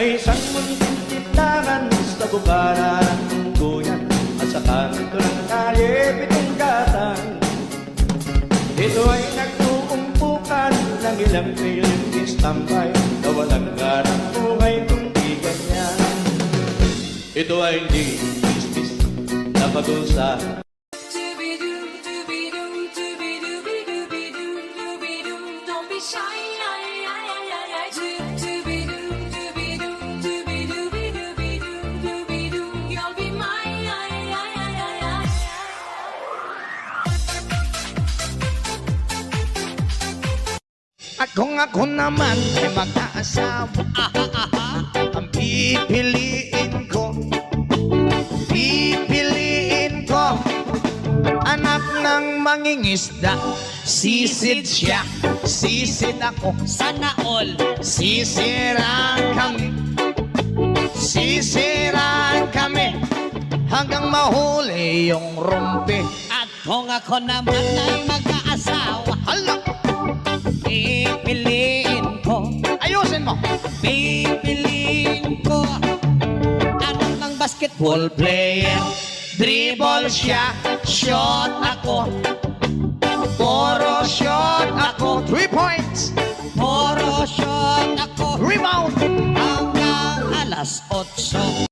May isang munting tindahan sa bukara ng tungkuyan at sa kanto ng kalye pitong gatang. Ito ay nagtuumpukan ng ilang piling tambay na walang garang buhay kundi ganyan. Ito ay hindi business na pag-usa. Don't be shy. You'll be mine. At kung ako naman ay mag-aasawa, ang pipiliin ko anak ng mangingisda. Sisid siya, sisid ako, Sana all. sisiraan kami hanggang mahuli yung rumpi. At kung ako naman ay mag-aasawa, Hala, pipiliin ko ayusin mo. anak ng basketball Player, dribble siya, shot ako, puro shot ako, 3 points, puro shot ako rebound. hanggang alas 8.